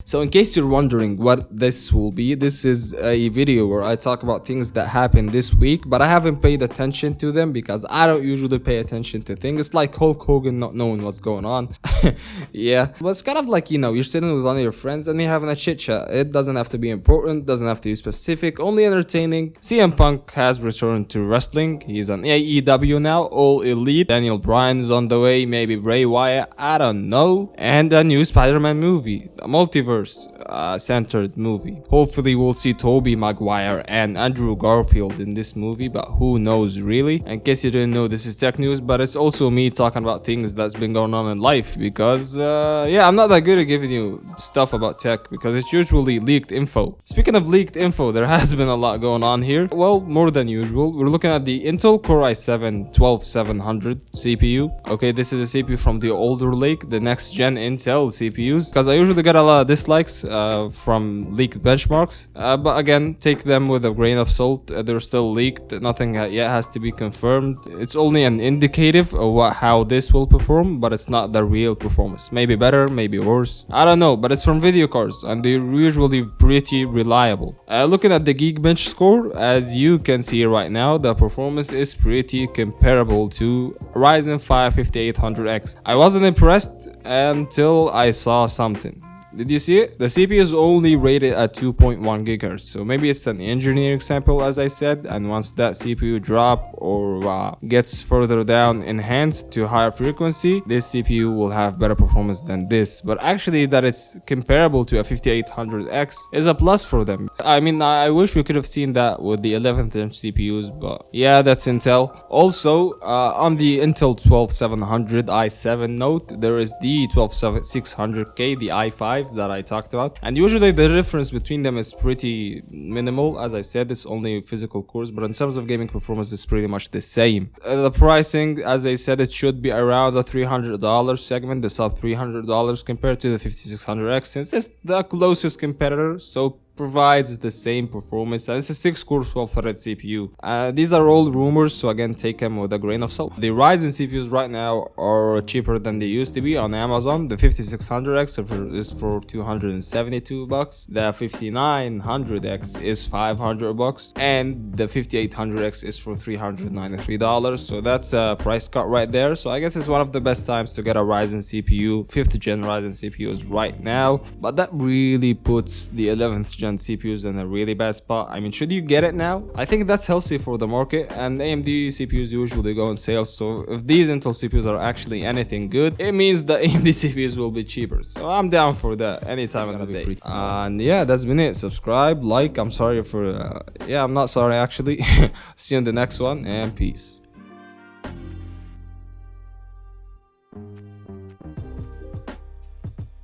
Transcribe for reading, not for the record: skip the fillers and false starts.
So in case you're wondering what this will be, this is a video where I talk about things that happened this week, but I haven't paid attention to them because I don't usually pay attention to things. It's like Hulk Hogan not knowing what's going on. Yeah, but it's kind of like, you're sitting with one of your friends and you're having a chit chat. It doesn't have to be important, doesn't have to be specific, only entertaining. CM Punk has returned to wrestling. He's on AEW now, All Elite. Daniel Bryan's on the way, maybe Bray Wyatt, I don't know. And a new Spider-Man movie, a multiverse centered movie. Hopefully we'll see Tobey Maguire and Andrew Garfield in this movie, but who knows really. In case you didn't know, this is tech news, but it's also me talking about things that's been going on in life because I'm not that good at giving you stuff about tech because it's usually leaked info. Speaking of leaked info, there has been a lot going on here. Well, more than usual. We're looking at the Intel Core i7-12700 CPU. Okay, this is a CPU from the older Lake, the next gen Intel CPUs, because I usually get a lot of dislikes from leaked benchmarks, but again, take them with a grain of salt. They're still leaked, nothing yet has to be confirmed. It's only an indicative of how this will perform, but it's not the real performance. Maybe better, maybe worse, I don't know, but it's from video cards and they're usually pretty reliable. Looking at the Geekbench score, as you can see right now, the performance is pretty comparable to Ryzen 5 5800X. I wasn't impressed until I saw something. Did you see it? The CPU is only rated at 2.1 GHz, so maybe it's an engineering sample as I said, and once that CPU drop or gets further down enhanced to higher frequency, this CPU will have better performance than this. But actually that it's comparable to a 5800X is a plus for them. I mean, I wish we could have seen that with the 11th inch CPUs, but yeah, that's Intel. Also, on the Intel 12700 i7 note, there is the 12600K, the i5 that I talked about, and usually the difference between them is pretty minimal. As I said, it's only physical cores, but in terms of gaming performance, it's pretty much the same. The pricing, as I said, it should be around the $300 segment, the sub $300 compared to the 5600X, since it's the closest competitor, so provides the same performance, and it's a 6-core 12-thread CPU. These are all rumors, so again, take them with a grain of salt. The Ryzen CPUs right now are cheaper than they used to be on Amazon. The 5600X is for $272, the 5900X is $500, and the 5800X is for $393. So that's a price cut right there. So I guess it's one of the best times to get a Ryzen CPU, 5th gen Ryzen CPUs right now. But that really puts the 11th gen CPUs in a really bad spot. I mean, should you get it now? I think that's healthy for the market, and AMD CPUs usually go on sale, so if these Intel CPUs are actually anything good, it means the AMD CPUs will be cheaper. So I'm down for that anytime of the day. And yeah, that's been it. Subscribe, like. I'm sorry for I'm not sorry actually. See you in the next one, and peace.